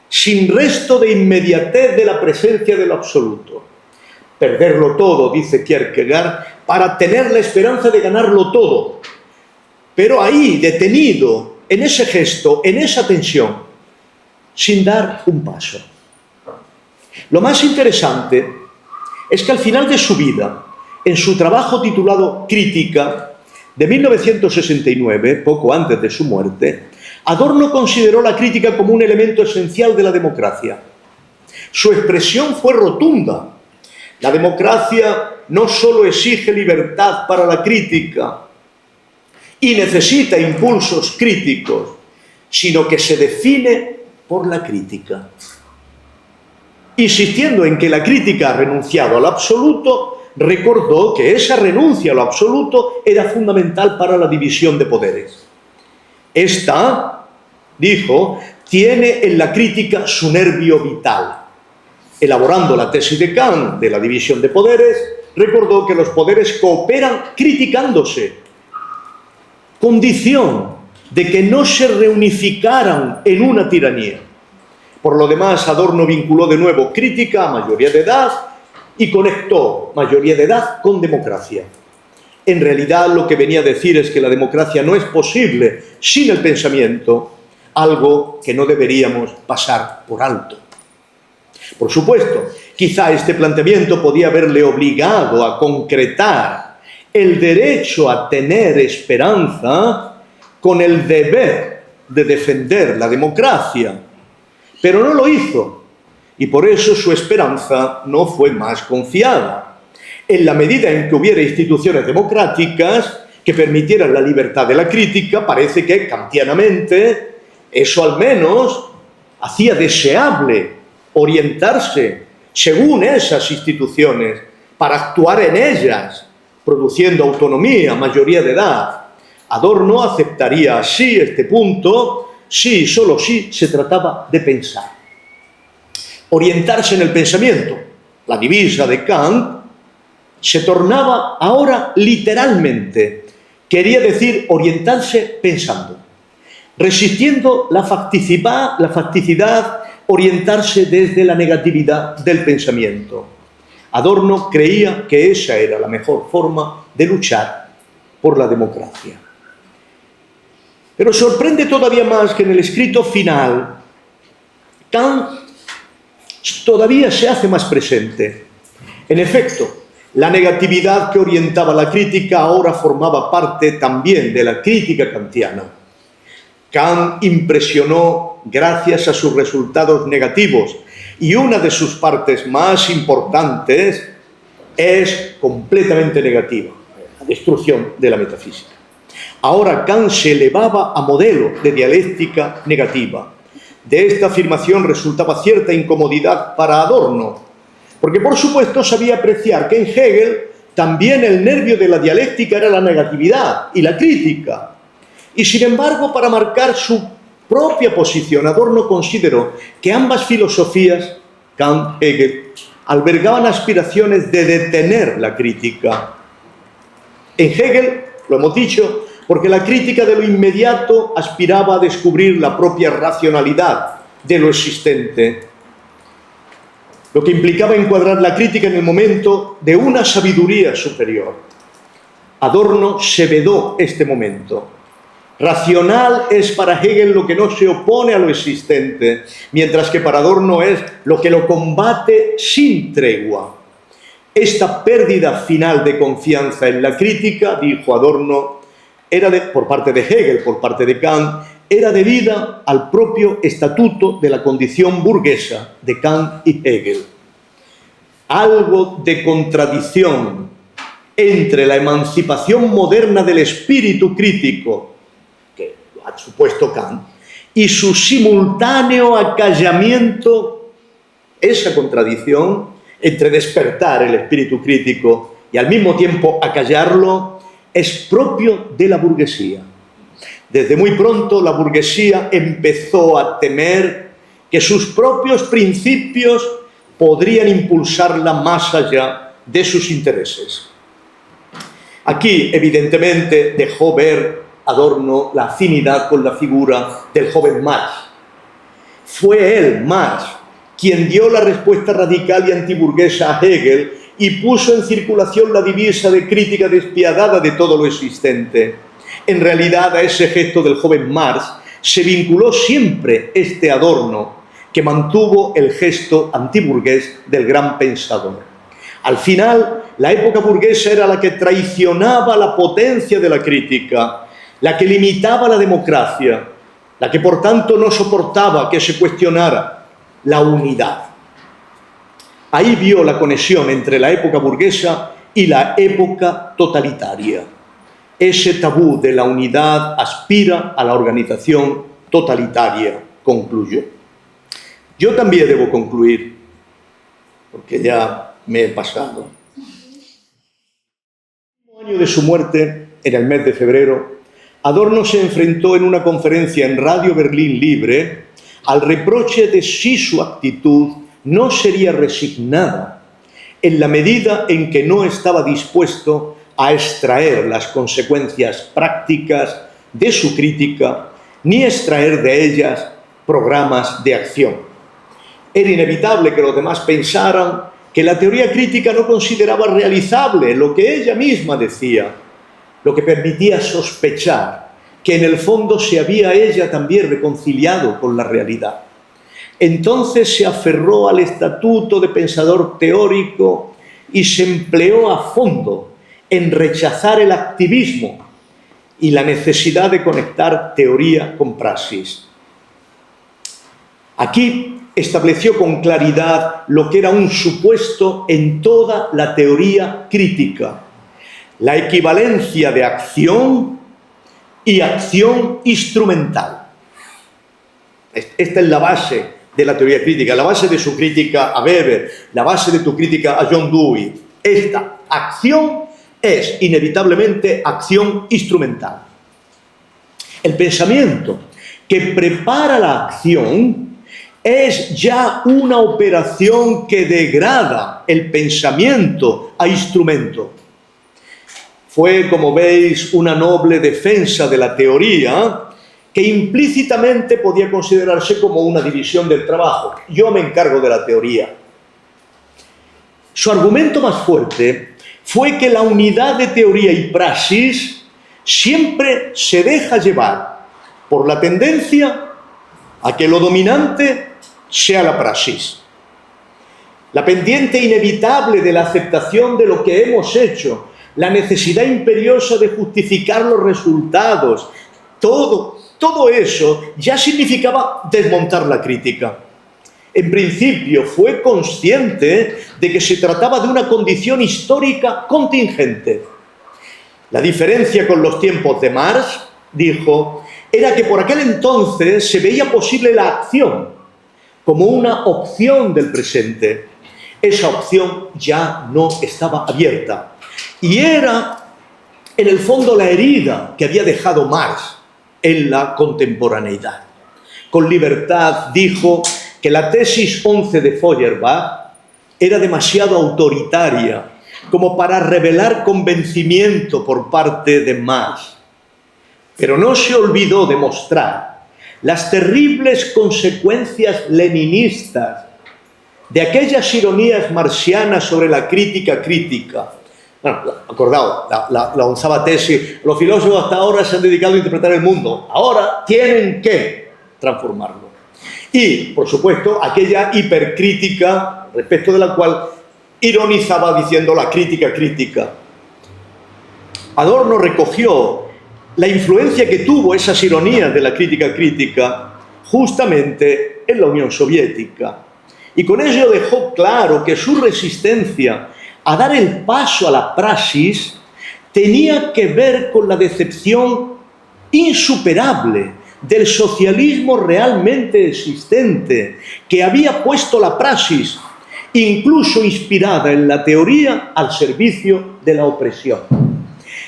sin resto de inmediatez de la presencia de lo absoluto. Perderlo todo, dice Kierkegaard, para tener la esperanza de ganarlo todo. Pero ahí, detenido, en ese gesto, en esa tensión, sin dar un paso. Lo más interesante es que al final de su vida, en su trabajo titulado Crítica, de 1969, poco antes de su muerte, Adorno consideró la crítica como un elemento esencial de la democracia. Su expresión fue rotunda. La democracia no solo exige libertad para la crítica y necesita impulsos críticos, sino que se define por la crítica. Insistiendo en que la crítica ha renunciado al absoluto, recordó que esa renuncia a lo absoluto era fundamental para la división de poderes. Esta, dijo, tiene en la crítica su nervio vital. Elaborando la tesis de Kant de la división de poderes, recordó que los poderes cooperan criticándose, condición de que no se reunificaran en una tiranía. Por lo demás, Adorno vinculó de nuevo crítica a mayoría de edad y conectó mayoría de edad con democracia. En realidad, lo que venía a decir es que la democracia no es posible sin el pensamiento, algo que no deberíamos pasar por alto. Por supuesto, quizá este planteamiento podía haberle obligado a concretar el derecho a tener esperanza con el deber de defender la democracia, pero no lo hizo. Y por eso su esperanza no fue más confiada. En la medida en que hubiera instituciones democráticas que permitieran la libertad de la crítica, parece que kantianamente eso al menos hacía deseable orientarse según esas instituciones para actuar en ellas, produciendo autonomía, mayoría de edad. Adorno aceptaría así este punto si, solo si, se trataba de pensar. Orientarse en el pensamiento, la divisa de Kant, se tornaba ahora literalmente, quería decir orientarse pensando, resistiendo la facticidad, orientarse desde la negatividad del pensamiento. Adorno creía que esa era la mejor forma de luchar por la democracia. Pero sorprende todavía más que en el escrito final, Kant todavía se hace más presente. En efecto, la negatividad que orientaba la crítica ahora formaba parte también de la crítica kantiana. Kant impresionó gracias a sus resultados negativos y una de sus partes más importantes es completamente negativa, la destrucción de la metafísica. Ahora Kant se elevaba a modelo de dialéctica negativa. De esta afirmación resultaba cierta incomodidad para Adorno, porque por supuesto sabía apreciar que en Hegel también el nervio de la dialéctica era la negatividad y la crítica. Y sin embargo, para marcar su propia posición, Adorno consideró que ambas filosofías, Kant y Hegel, albergaban aspiraciones de detener la crítica. En Hegel, lo hemos dicho, porque la crítica de lo inmediato aspiraba a descubrir la propia racionalidad de lo existente, lo que implicaba encuadrar la crítica en el momento de una sabiduría superior. Adorno se vedó este momento. Racional es para Hegel lo que no se opone a lo existente, mientras que para Adorno es lo que lo combate sin tregua. Esta pérdida final de confianza en la crítica, dijo Adorno, por parte de Hegel, por parte de Kant, era debida al propio estatuto de la condición burguesa de Kant y Hegel. Algo de contradicción entre la emancipación moderna del espíritu crítico, que lo ha supuesto Kant, y su simultáneo acallamiento, esa contradicción entre despertar el espíritu crítico y al mismo tiempo acallarlo, es propio de la burguesía. Desde muy pronto la burguesía empezó a temer que sus propios principios podrían impulsarla más allá de sus intereses. Aquí, evidentemente, dejó ver Adorno la afinidad con la figura del joven Marx. Fue él, Marx, quien dio la respuesta radical y antiburguesa a Hegel y puso en circulación la divisa de crítica despiadada de todo lo existente. En realidad, a ese gesto del joven Marx se vinculó siempre este Adorno, que mantuvo el gesto antiburgués del gran pensador. Al final, la época burguesa era la que traicionaba la potencia de la crítica, la que limitaba la democracia, la que por tanto no soportaba que se cuestionara la unidad. Ahí vio la conexión entre la época burguesa y la época totalitaria. Ese tabú de la unidad aspira a la organización totalitaria, concluyó. Yo también debo concluir, porque ya me he pasado. El año de su muerte, en el mes de febrero, Adorno se enfrentó en una conferencia en Radio Berlín Libre al reproche de si su actitud no sería resignada en la medida en que no estaba dispuesto a extraer las consecuencias prácticas de su crítica ni extraer de ellas programas de acción. Era inevitable que los demás pensaran que la teoría crítica no consideraba realizable lo que ella misma decía, lo que permitía sospechar que en el fondo se había ella también reconciliado con la realidad. Entonces se aferró al estatuto de pensador teórico y se empleó a fondo en rechazar el activismo y la necesidad de conectar teoría con praxis. Aquí estableció con claridad lo que era un supuesto en toda la teoría crítica: la equivalencia de acción y acción instrumental. Esta es la base de la teoría crítica, la base de su crítica a Weber, la base de tu crítica a John Dewey. Esta acción es inevitablemente acción instrumental. El pensamiento que prepara la acción es ya una operación que degrada el pensamiento a instrumento. Fue, como veis, una noble defensa de la teoría que implícitamente podía considerarse como una división del trabajo. Yo me encargo de la teoría. Su argumento más fuerte fue que la unidad de teoría y praxis siempre se deja llevar por la tendencia a que lo dominante sea la praxis. La pendiente inevitable de la aceptación de lo que hemos hecho, la necesidad imperiosa de justificar los resultados, todo eso ya significaba desmontar la crítica. En principio fue consciente de que se trataba de una condición histórica contingente. La diferencia con los tiempos de Marx, dijo, era que por aquel entonces se veía posible la acción como una opción del presente. Esa opción ya no estaba abierta. Y era, en el fondo, la herida que había dejado Marx en la contemporaneidad. Con libertad dijo que la tesis 11 de Feuerbach era demasiado autoritaria como para revelar convencimiento por parte de Marx. Pero no se olvidó de mostrar las terribles consecuencias leninistas de aquellas ironías marxianas sobre la crítica crítica, Bueno, acordaos, la onceava tesis, los filósofos hasta ahora se han dedicado a interpretar el mundo, ahora tienen que transformarlo. Y, por supuesto, aquella hipercrítica respecto de la cual ironizaba diciendo la crítica crítica. Adorno recogió la influencia que tuvo esas ironías de la crítica crítica justamente en la Unión Soviética. Y con ello dejó claro que su resistencia a dar el paso a la praxis tenía que ver con la decepción insuperable del socialismo realmente existente, que había puesto la praxis, incluso inspirada en la teoría, al servicio de la opresión.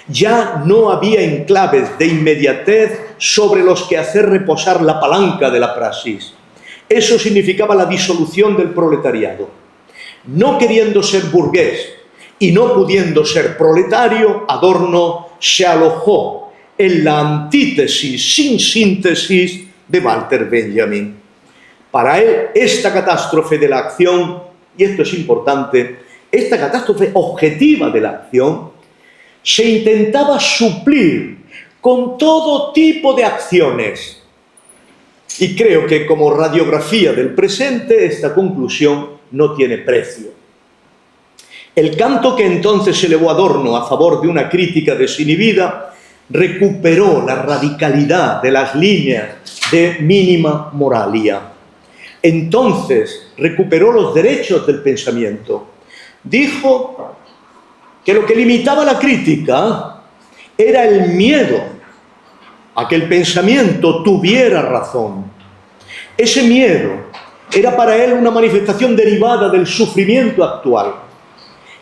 Ya no había enclaves de inmediatez sobre los que hacer reposar la palanca de la praxis. Eso significaba la disolución del proletariado. No queriendo ser burgués y no pudiendo ser proletario, Adorno se alojó en la antítesis sin síntesis de Walter Benjamin. Para él, esta catástrofe de la acción, y esto es importante, esta catástrofe objetiva de la acción, se intentaba suplir con todo tipo de acciones. Y creo que como radiografía del presente, esta conclusión no tiene precio. El canto que entonces elevó Adorno a favor de una crítica desinhibida recuperó la radicalidad de las líneas de mínima moralia. Entonces recuperó los derechos del pensamiento. Dijo que lo que limitaba la crítica era el miedo a que el pensamiento tuviera razón. Ese miedo era para él una manifestación derivada del sufrimiento actual.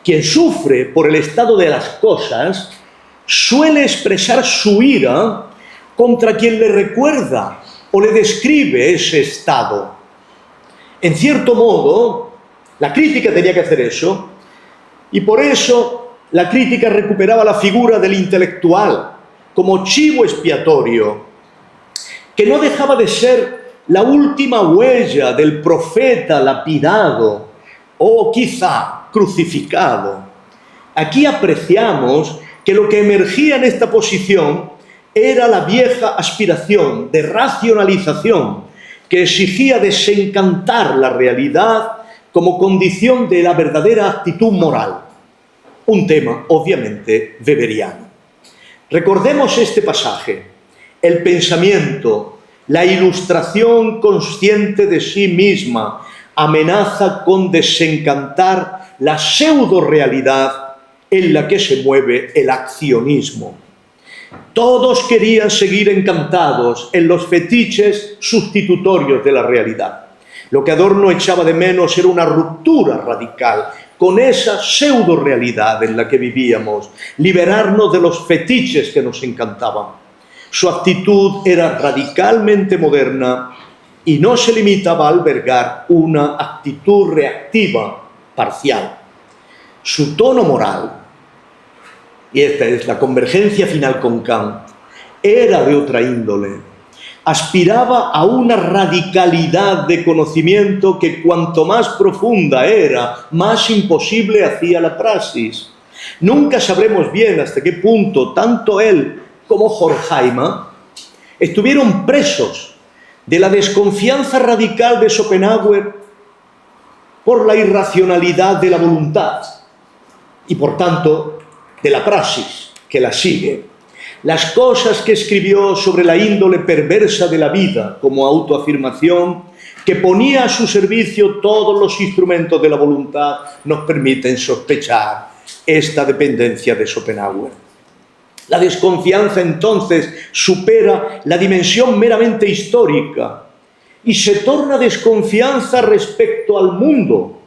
Quien sufre por el estado de las cosas suele expresar su ira contra quien le recuerda o le describe ese estado. En cierto modo, la crítica tenía que hacer eso, y por eso la crítica recuperaba la figura del intelectual como chivo expiatorio, que no dejaba de ser la última huella del profeta lapidado o quizá crucificado. Aquí apreciamos que lo que emergía en esta posición era la vieja aspiración de racionalización que exigía desencantar la realidad como condición de la verdadera actitud moral. Un tema, obviamente, weberiano. Recordemos este pasaje. El pensamiento, la ilustración consciente de sí misma, amenaza con desencantar la pseudo-realidad en la que se mueve el accionismo. Todos querían seguir encantados en los fetiches sustitutorios de la realidad. Lo que Adorno echaba de menos era una ruptura radical con esa pseudo-realidad en la que vivíamos, liberarnos de los fetiches que nos encantaban. Su actitud era radicalmente moderna y no se limitaba a albergar una actitud reactiva parcial. Su tono moral, y esta es la convergencia final con Kant, era de otra índole. Aspiraba a una radicalidad de conocimiento que cuanto más profunda era, más imposible hacía la praxis. Nunca sabremos bien hasta qué punto tanto él como Horkheimer estuvieron presos de la desconfianza radical de Schopenhauer por la irracionalidad de la voluntad y, por tanto, de la praxis que la sigue. Las cosas que escribió sobre la índole perversa de la vida como autoafirmación, que ponía a su servicio todos los instrumentos de la voluntad, nos permiten sospechar esta dependencia de Schopenhauer. La desconfianza entonces supera la dimensión meramente histórica y se torna desconfianza respecto al mundo,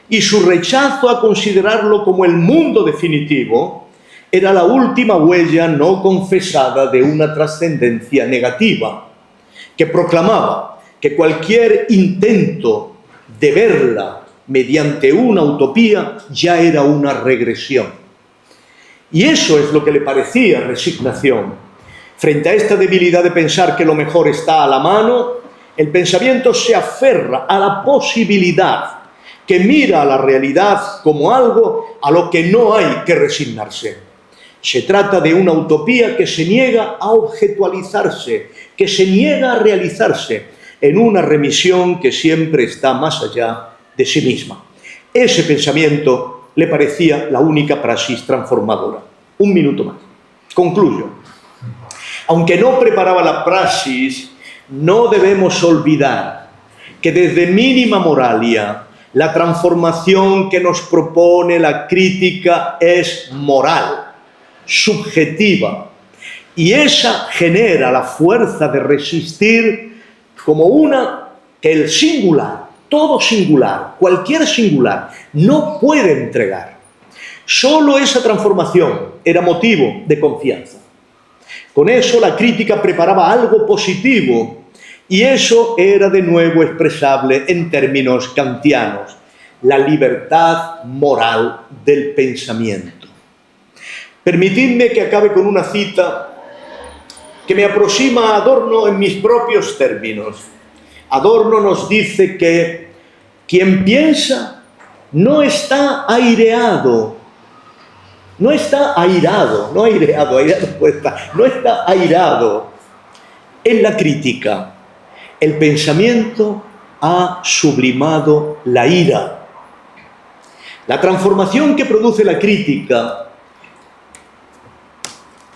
y su rechazo a considerarlo como el mundo definitivo era la última huella no confesada de una trascendencia negativa, que proclamaba que cualquier intento de verla mediante una utopía ya era una regresión. Y eso es lo que le parecía resignación. Frente a esta debilidad de pensar que lo mejor está a la mano, el pensamiento se aferra a la posibilidad que mira a la realidad como algo a lo que no hay que resignarse. Se trata de una utopía que se niega a objetualizarse, que se niega a realizarse en una remisión que siempre está más allá de sí misma. Ese pensamiento le parecía la única praxis transformadora. Un minuto más. Concluyo. Aunque no preparaba la praxis, no debemos olvidar que desde mínima moralia, la transformación que nos propone la crítica es moral, subjetiva, y esa genera la fuerza de resistir como una que el singular, todo singular, cualquier singular, no puede entregar. Solo esa transformación era motivo de confianza. Con eso la crítica preparaba algo positivo y eso era de nuevo expresable en términos kantianos, la libertad moral del pensamiento. Permitidme que acabe con una cita que me aproxima a Adorno en mis propios términos. Adorno nos dice que quien piensa no está aireado, no está airado en la crítica. El pensamiento ha sublimado la ira. La transformación que produce la crítica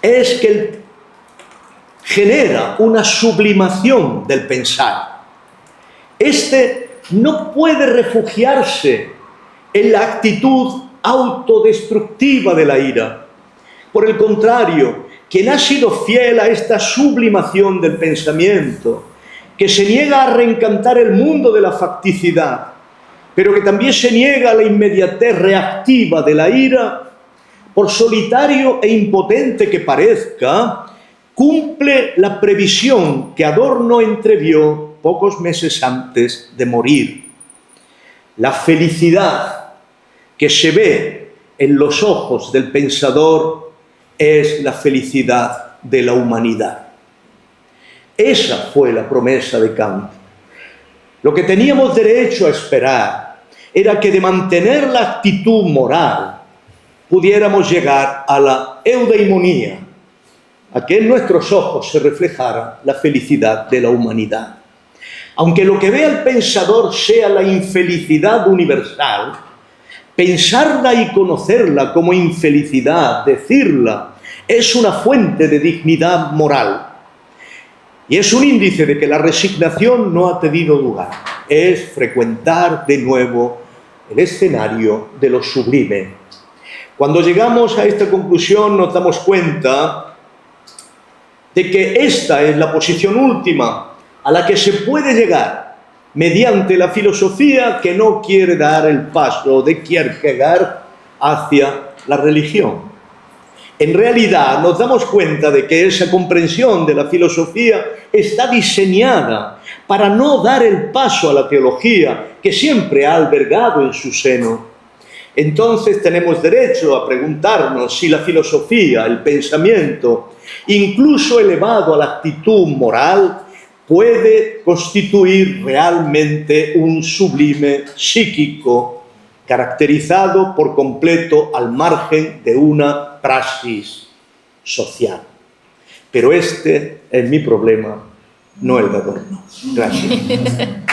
es que genera una sublimación del pensar. Este no puede refugiarse en la actitud autodestructiva de la ira. Por el contrario, quien ha sido fiel a esta sublimación del pensamiento, que se niega a reencantar el mundo de la facticidad, pero que también se niega a la inmediatez reactiva de la ira, por solitario e impotente que parezca, cumple la previsión que Adorno entrevió pocos meses antes de morir. La felicidad que se ve en los ojos del pensador es la felicidad de la humanidad. Esa fue la promesa de Kant. Lo que teníamos derecho a esperar era que de mantener la actitud moral pudiéramos llegar a la eudaimonía, a que en nuestros ojos se reflejara la felicidad de la humanidad. Aunque lo que vea el pensador sea la infelicidad universal, pensarla y conocerla como infelicidad, decirla, es una fuente de dignidad moral. Y es un índice de que la resignación no ha tenido lugar. Es frecuentar de nuevo el escenario de lo sublime. Cuando llegamos a esta conclusión nos damos cuenta de que esta es la posición última a la que se puede llegar mediante la filosofía que no quiere dar el paso de Kierkegaard hacia la religión. En realidad nos damos cuenta de que esa comprensión de la filosofía está diseñada para no dar el paso a la teología que siempre ha albergado en su seno. Entonces tenemos derecho a preguntarnos si la filosofía, el pensamiento, incluso elevado a la actitud moral, puede constituir realmente un sublime psíquico caracterizado por completo al margen de una praxis social. Pero este es mi problema, no el de Adorno. Gracias.